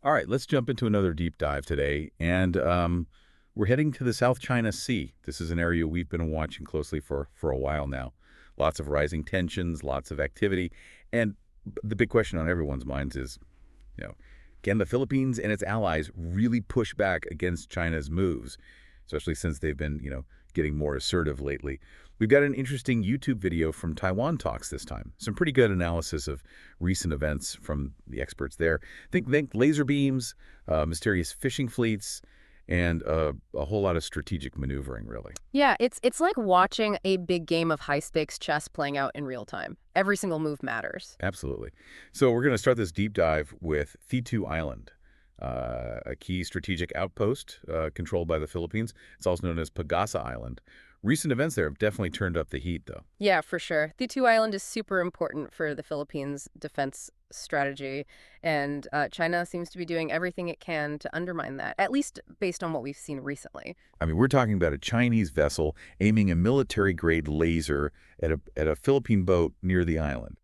All right, let's jump into another deep dive today. And we're heading to the South China Sea. This is an area we've been watching closely for a while now. Lots of rising tensions, lots of activity. And the big question on everyone's minds is, you know, can the Philippines and its allies really push back against China's moves, especially since they've been, getting more assertive lately? We've got an interesting YouTube video from Taiwan Talks this time. Some pretty good analysis of recent events from the experts there. Think laser beams, mysterious fishing fleets, and a whole lot of strategic maneuvering, really. Yeah, it's like watching a big game of high-stakes chess playing out in real time. Every single move matters. Absolutely. So we're going to start this deep dive with Thitu Island, a key strategic outpost controlled by the Philippines. It's also known as Pagasa Island. Recent events there have definitely turned up the heat, though. Yeah, for sure. Thitu Island is super important for the Philippines' defense strategy, and China seems to be doing everything it can to undermine that, at least based on what we've seen recently. I mean, we're talking about a Chinese vessel aiming a military-grade laser at a Philippine boat near the island.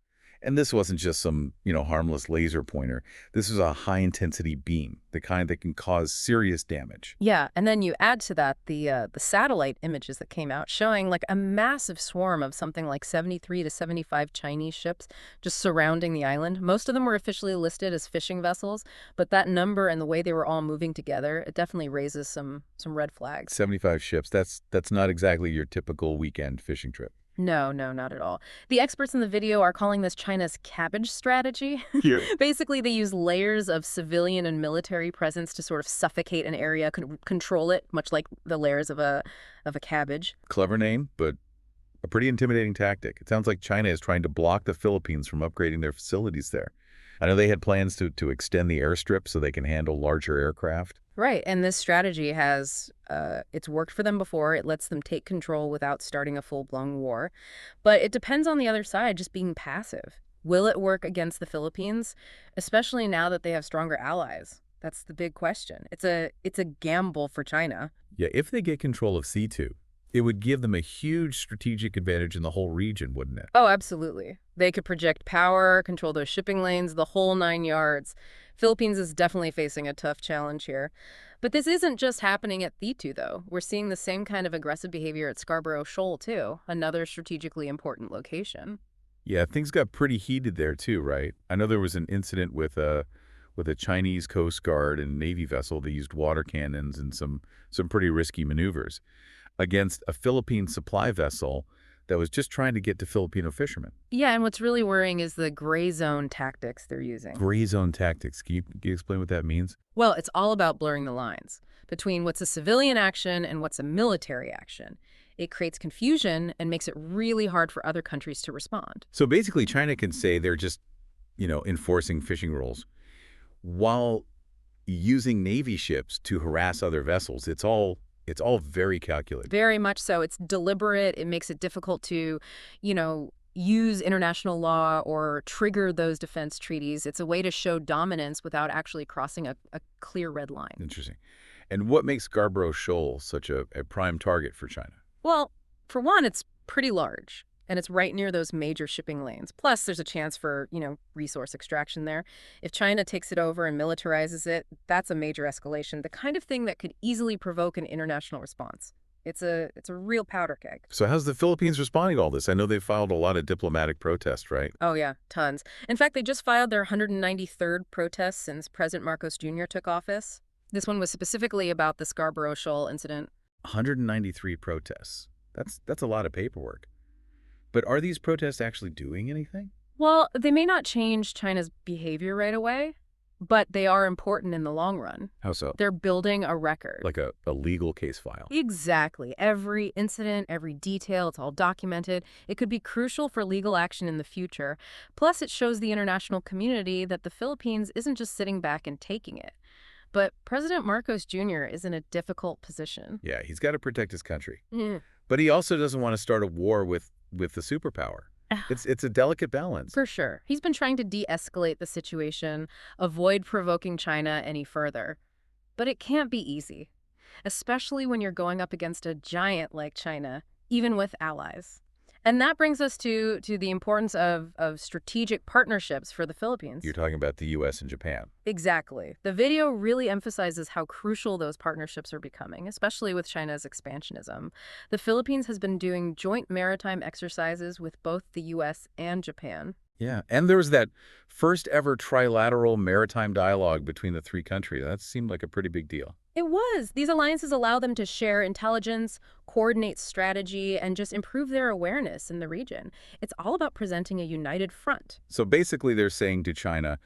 And this wasn't just some, harmless laser pointer. This was a high-intensity beam, the kind that can cause serious damage. Yeah, and then you add to that the satellite images that came out showing like a massive swarm of something like 73 to 75 Chinese ships just surrounding the island. Most of them were officially listed as fishing vessels, but that number and the way they were all moving together, it definitely raises some red flags. 75 ships, that's not exactly your typical weekend fishing trip. No, no, not at all. The experts in the video are calling this China's Cabbage Strategy. Yeah. Basically, they use layers of civilian and military presence to sort of suffocate an area, control it, much like the layers of a cabbage. Clever name, but a pretty intimidating tactic. It sounds like China is trying to block the Philippines from upgrading their facilities there. I know they had plans to extend the airstrip so they can handle larger aircraft. Right, and this strategy has, it's worked for them before. It lets them take control without starting a full-blown war. But it depends on the other side just being passive. Will it work against the Philippines, especially now that they have stronger allies? That's the big question. It's a gamble for China. Yeah, if they get control of C2, it would give them a huge strategic advantage in the whole region, wouldn't it? Oh, absolutely. They could project power, control those shipping lanes, the whole 9 yards. Philippines is definitely facing a tough challenge here. But this isn't just happening at Thitu, though. We're seeing the same kind of aggressive behavior at Scarborough Shoal, too, another strategically important location. Yeah, things got pretty heated there too, right? I know there was an incident with a Chinese Coast Guard and Navy vessel that used water cannons and some pretty risky maneuvers against a Philippine supply vessel that was just trying to get to Filipino fishermen. Yeah, and what's really worrying is the gray zone tactics they're using. Gray zone tactics. Can you explain what that means? Well, it's all about blurring the lines between what's a civilian action and what's a military action. It creates confusion and makes it really hard for other countries to respond. So basically, China can say they're just, enforcing fishing rules while using Navy ships to harass other vessels. It's all very calculated. Very much so. It's deliberate. It makes it difficult to, use international law or trigger those defense treaties. It's a way to show dominance without actually crossing a clear red line. Interesting. And what makes Scarborough Shoal such a prime target for China? Well, for one, it's pretty large, and it's right near those major shipping lanes. Plus, there's a chance for, resource extraction there. If China takes it over and militarizes it, that's a major escalation, the kind of thing that could easily provoke an international response. It's a real powder keg. So how's the Philippines responding to all this? I know they've filed a lot of diplomatic protests, right? Oh, yeah, tons. In fact, they just filed their 193rd protest since President Marcos Jr. took office. This one was specifically about the Scarborough Shoal incident. 193 protests. That's a lot of paperwork. But are these protests actually doing anything? Well, they may not change China's behavior right away, but they are important in the long run. How so? They're building a record. Like a legal case file. Exactly. Every incident, every detail, it's all documented. It could be crucial for legal action in the future. Plus, it shows the international community that the Philippines isn't just sitting back and taking it. But President Marcos Jr. is in a difficult position. Yeah, he's got to protect his country. Mm. But he also doesn't want to start a war with the superpower. It's a delicate balance. For sure. He's been trying to de-escalate the situation, avoid provoking China any further. But it can't be easy, especially when you're going up against a giant like China, even with allies. And that brings us to the importance of strategic partnerships for the Philippines. You're talking about the U.S. and Japan. Exactly. The video really emphasizes how crucial those partnerships are becoming, especially with China's expansionism. The Philippines has been doing joint maritime exercises with both the U.S. and Japan. Yeah, and there was that first ever trilateral maritime dialogue between the three countries. That seemed like a pretty big deal. It was. These alliances allow them to share intelligence, coordinate strategy, and just improve their awareness in the region. It's all about presenting a united front. So basically they're saying to China,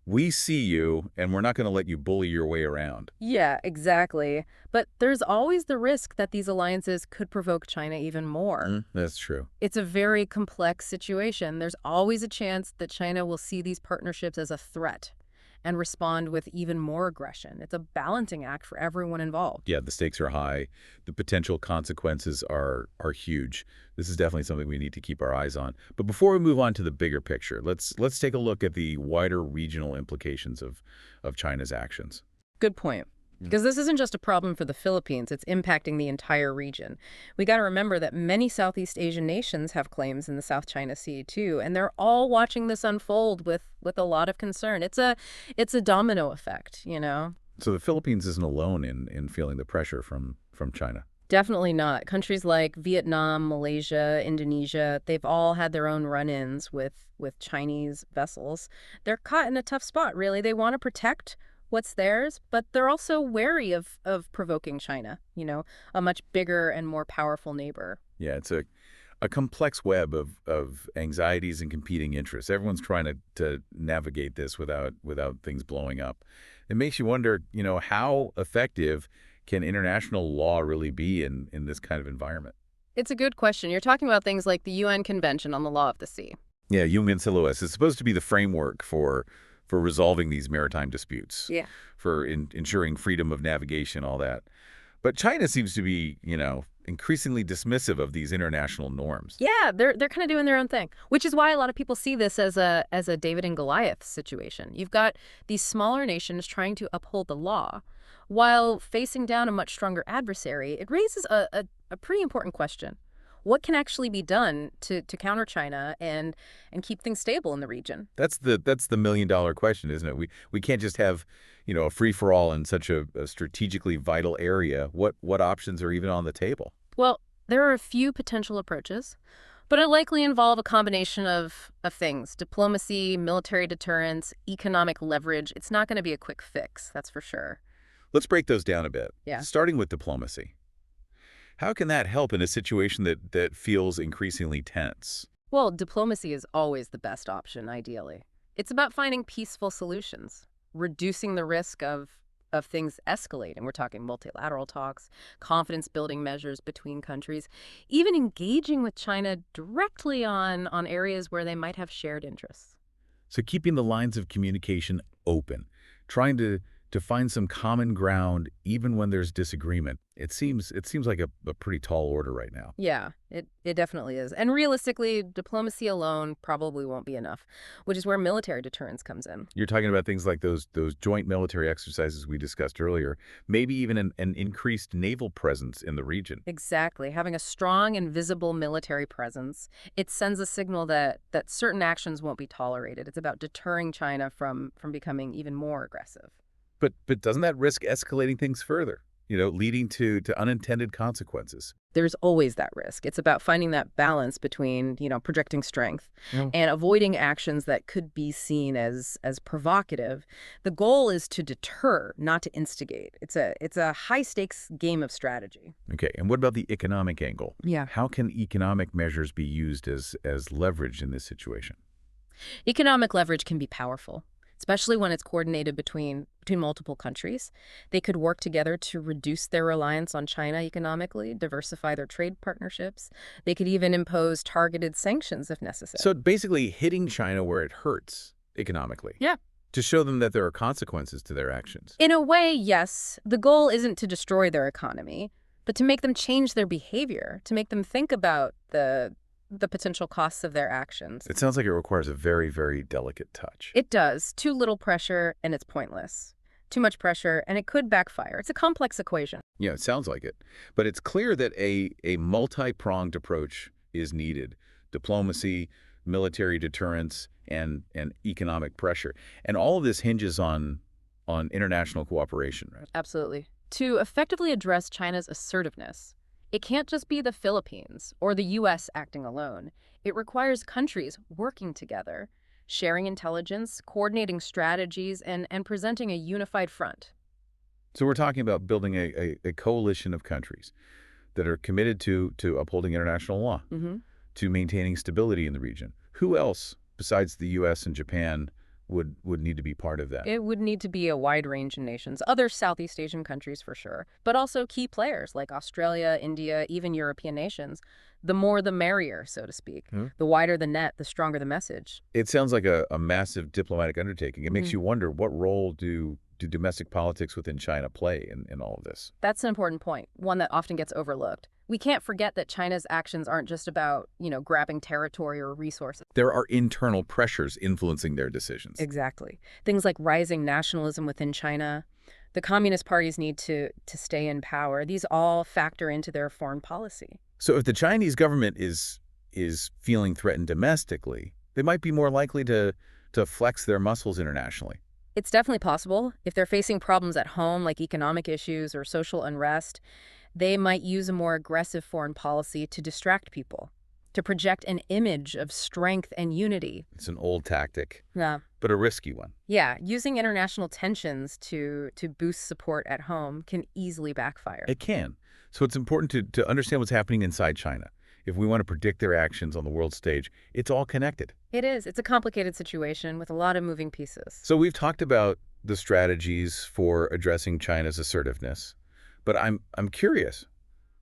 we see you, and we're not going to let you bully your way around. Yeah, exactly. But there's always the risk that these alliances could provoke China even more. That's true. It's a very complex situation. There's always a chance that China will see these partnerships as a threat and respond with even more aggression. It's a balancing act for everyone involved. Yeah, the stakes are high. The potential consequences are huge. This is definitely something we need to keep our eyes on. But before we move on to the bigger picture, let's take a look at the wider regional implications of China's actions. Good point. Because this isn't just a problem for the Philippines, it's impacting the entire region. We got to remember that many Southeast Asian nations have claims in the South China Sea too, and they're all watching this unfold with a lot of concern. It's a domino effect, you know. So the Philippines isn't alone in feeling the pressure from China. Definitely not. Countries like Vietnam, Malaysia, Indonesia, they've all had their own run-ins with Chinese vessels. They're caught in a tough spot, really. They want to protect what's theirs, but they're also wary of provoking China, you know, a much bigger and more powerful neighbor. Yeah, it's a complex web of anxieties and competing interests. Everyone's trying to navigate this without things blowing up. It makes you wonder, you know, how effective can international law really be in this kind of environment? It's a good question. You're talking about things like the UN Convention on the Law of the Sea. Yeah, UN CELOS is supposed to be the framework for resolving these maritime disputes, Yeah. for ensuring freedom of navigation, all that. But China seems to be, you know, increasingly dismissive of these international norms. Yeah, they're kind of doing their own thing, which is why a lot of people see this as a David and Goliath situation. You've got these smaller nations trying to uphold the law while facing down a much stronger adversary. It raises a pretty important question. What can actually be done to counter China and keep things stable in the region? That's the million-dollar question, isn't it? We can't just have, you know, a free-for-all in such a strategically vital area. What options are even on the table? Well, there are a few potential approaches, but it likely involve a combination of things: diplomacy, military deterrence, economic leverage. It's not going to be a quick fix, that's for sure. Let's break those down a bit. Yeah. Starting with diplomacy. How can that help in a situation that feels increasingly tense? Well, diplomacy is always the best option, ideally. It's about finding peaceful solutions, reducing the risk of things escalating. We're talking multilateral talks, confidence-building measures between countries, even engaging with China directly on areas where they might have shared interests. So keeping the lines of communication open, trying to find some common ground even when there's disagreement. It seems like a pretty tall order right now. Yeah, it definitely is. And realistically, diplomacy alone probably won't be enough, which is where military deterrence comes in. You're talking about things like those joint military exercises we discussed earlier, maybe even an increased naval presence in the region. Exactly. Having a strong and visible military presence, it sends a signal that certain actions won't be tolerated. It's about deterring China from becoming even more aggressive. But doesn't that risk escalating things further, you know, leading to unintended consequences? There's always that risk. It's about finding that balance between, you know, projecting strength Yeah. and avoiding actions that could be seen as provocative. The goal is to deter, not to instigate. It's a high-stakes game of strategy. Okay, and what about the economic angle? Yeah. How can economic measures be used as leverage in this situation? Economic leverage can be powerful, especially when it's coordinated between multiple countries. They could work together to reduce their reliance on China economically, diversify their trade partnerships. They could even impose targeted sanctions if necessary. So basically hitting China where it hurts economically. Yeah. To show them that there are consequences to their actions. In a way, yes. The goal isn't to destroy their economy, but to make them change their behavior, to make them think about the potential costs of their actions. It sounds like it requires a very, very delicate touch. It does. Too little pressure, and it's pointless. Too much pressure, and it could backfire. It's a complex equation. Yeah, it sounds like it. But it's clear that a multi-pronged approach is needed diplomacy, military deterrence, and economic pressure. And all of this hinges on international cooperation, right? Absolutely. To effectively address China's assertiveness, it can't just be the Philippines or the U.S. acting alone. It requires countries working together, sharing intelligence, coordinating strategies, and presenting a unified front. So we're talking about building a coalition of countries that are committed to upholding international law, Hmm. to maintaining stability in the region. Who else besides the U.S. and Japan would need to be part of that? It would need to be a wide range of nations, other Southeast Asian countries for sure, but also key players like Australia, India, even European nations. The more the merrier, so to speak. Hmm? The wider the net, the stronger the message. It sounds like a massive diplomatic undertaking. It makes Mhm. you wonder, what role do domestic politics within China play in all of this? That's an important point, one that often gets overlooked. We can't forget that China's actions aren't just about, grabbing territory or resources. There are internal pressures influencing their decisions. Exactly. Things like rising nationalism within China, the Communist parties need to stay in power. These all factor into their foreign policy. So if the Chinese government is feeling threatened domestically, they might be more likely to flex their muscles internationally. It's definitely possible. If they're facing problems at home, like economic issues or social unrest, they might use a more aggressive foreign policy to distract people, to project an image of strength and unity. It's an old tactic, Yeah. but a risky one. Yeah, using international tensions to boost support at home can easily backfire. It can. So it's important to understand what's happening inside China. If we want to predict their actions on the world stage, it's all connected. It is. It's a complicated situation with a lot of moving pieces. So we've talked about the strategies for addressing China's assertiveness, but I'm curious,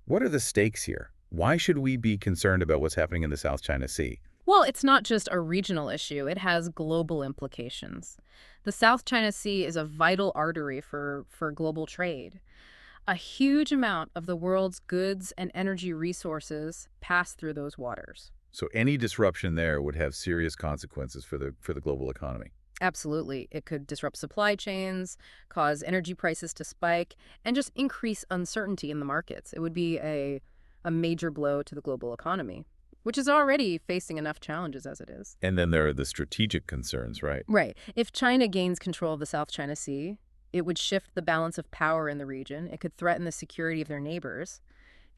what are the stakes here? Why should we be concerned about what's happening in the South China Sea? Well, it's not just a regional issue. It has global implications. The South China Sea is a vital artery for global trade. A huge amount of the world's goods and energy resources pass through those waters. So any disruption there would have serious consequences for the global economy. Absolutely. It could disrupt supply chains, cause energy prices to spike, and just increase uncertainty in the markets. It would be a major blow to the global economy, which is already facing enough challenges as it is. And then there are the strategic concerns, right? Right. If China gains control of the South China Sea, it would shift the balance of power in the region. It could threaten the security of their neighbors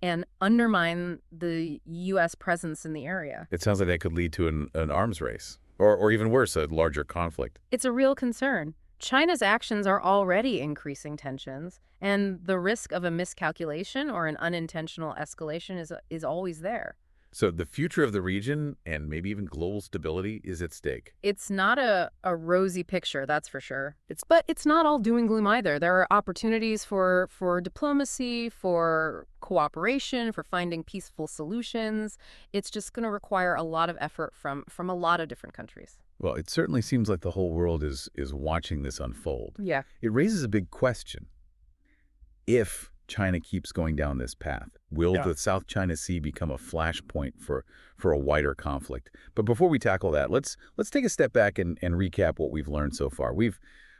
and undermine the U.S. presence in the area. It sounds like that could lead to an arms race, or even worse, a larger conflict. It's a real concern. China's actions are already increasing tensions, and the risk of a miscalculation or an unintentional escalation is always there. So the future of the region and maybe even global stability is at stake. It's not a rosy picture, that's for sure. But it's not all doom and gloom either. There are opportunities for diplomacy, for cooperation, for finding peaceful solutions. It's just going to require a lot of effort from a lot of different countries. Well, it certainly seems like the whole world is watching this unfold. Yeah. It raises a big question. If China keeps going down this path, will the South China Sea become a flashpoint for a wider conflict? But before we tackle that, let's take a step back and recap what we've learned so far.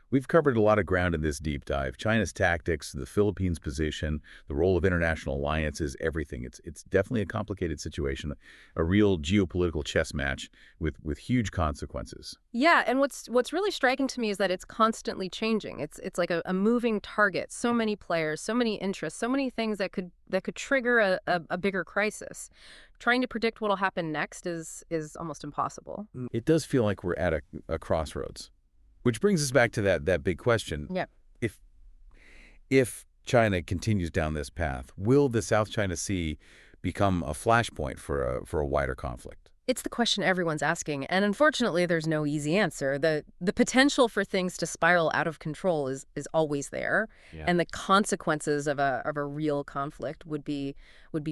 We've covered a lot of ground in this deep dive. China's tactics, the Philippines' position, the role of international alliances, everything. It's definitely a complicated situation, a real geopolitical chess match with huge consequences. Yeah, and what's really striking to me is that it's constantly changing. It's like a moving target. So many players, so many interests, so many things that could trigger a bigger crisis. Trying to predict what'll happen next is almost impossible. It does feel like we're at a crossroads. Which brings us back to that big question. Yeah. If China continues down this path, will the South China Sea become a flashpoint for a wider conflict? It's the question everyone's asking, and unfortunately there's no easy answer. The potential for things to spiral out of control is always there, and the consequences of a real conflict would be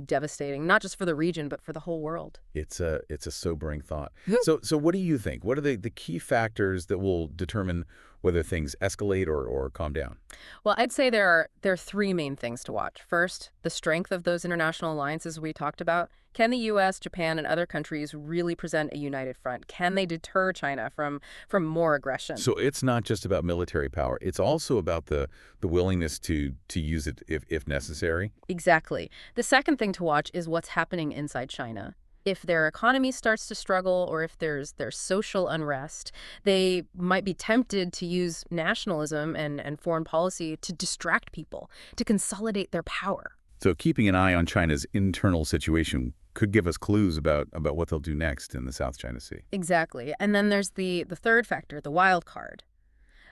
devastating, not just for the region but for the whole world. It's a sobering thought. So what do you think? What are the key factors that will determine whether things escalate or calm down? Well, I'd say there are three main things to watch. First, the strength of those international alliances we talked about. Can the U.S., Japan, and other countries really present a united front? Can they deter China from more aggression? So it's not just about military power. It's also about the willingness to use it if necessary. Exactly. The second thing to watch is what's happening inside China. If their economy starts to struggle or if there's social unrest, they might be tempted to use nationalism and foreign policy to distract people, to consolidate their power. So keeping an eye on China's internal situation could give us clues about what they'll do next in the South China Sea. Exactly. And then there's the third factor, the wild card.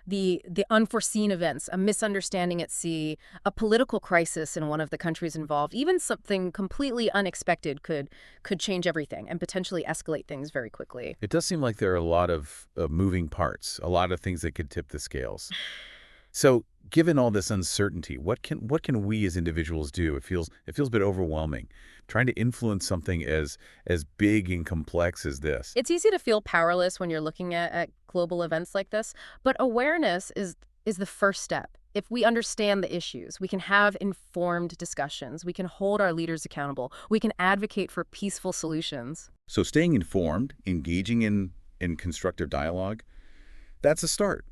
The unforeseen events, a misunderstanding at sea, a political crisis in one of the countries involved, even something completely unexpected could change everything and potentially escalate things very quickly. It does seem like there are a lot of moving parts, a lot of things that could tip the scales. So, given all this uncertainty, what can we as individuals do? It feels a bit overwhelming, trying to influence something as big and complex as this. It's easy to feel powerless when you're looking at global events like this, but awareness is the first step. If we understand the issues, we can have informed discussions, we can hold our leaders accountable, we can advocate for peaceful solutions. So, staying informed, engaging in constructive dialogue, that's a start.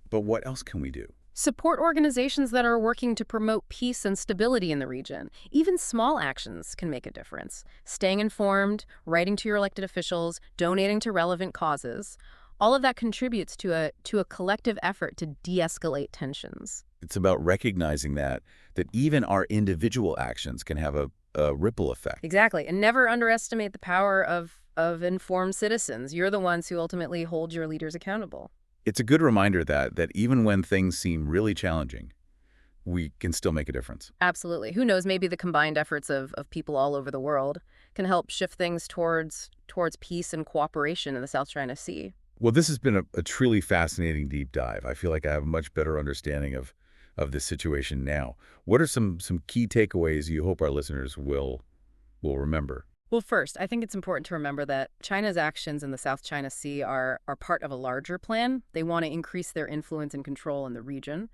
But what else can we do? Support organizations that are working to promote peace and stability in the region. Even small actions can make a difference. Staying informed, writing to your elected officials, donating to relevant causes. All of that contributes to a collective effort to de-escalate tensions. It's about recognizing that even our individual actions can have a ripple effect. Exactly. And never underestimate the power of informed citizens. You're the ones who ultimately hold your leaders accountable. It's a good reminder that even when things seem really challenging, we can still make a difference. Absolutely. Who knows, maybe the combined efforts of people all over the world can help shift things towards peace and cooperation in the South China Sea. Well, this has been a truly fascinating deep dive. I feel like I have a much better understanding of this situation now. What are some key takeaways you hope our listeners will remember? Well, first, I think it's important to remember that China's actions in the South China Sea are part of a larger plan. They want to increase their influence and control in the region.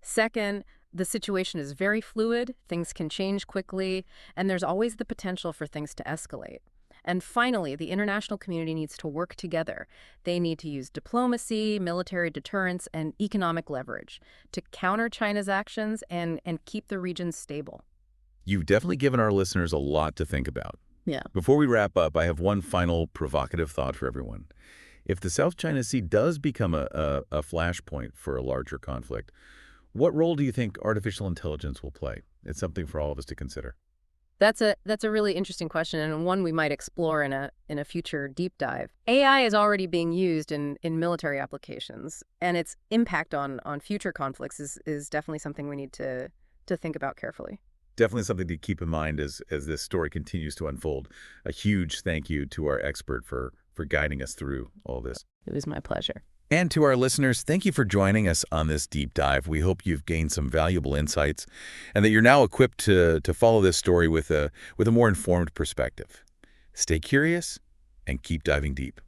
Second, the situation is very fluid, things can change quickly, and there's always the potential for things to escalate. And finally, the international community needs to work together. They need to use diplomacy, military deterrence, and economic leverage to counter China's actions and keep the region stable. You've definitely given our listeners a lot to think about. Yeah. Before we wrap up, I have one final provocative thought for everyone. If the South China Sea does become a flashpoint for a larger conflict, what role do you think artificial intelligence will play? It's something for all of us to consider. That's a really interesting question, and one we might explore in a future deep dive. AI is already being used in military applications, and its impact on future conflicts is definitely something we need to think about carefully. Definitely something to keep in mind as this story continues to unfold. A huge thank you to our expert for guiding us through all this. It was my pleasure. And to our listeners, thank you for joining us on this deep dive. We hope you've gained some valuable insights and that you're now equipped to follow this story with a more informed perspective. Stay curious and keep diving deep.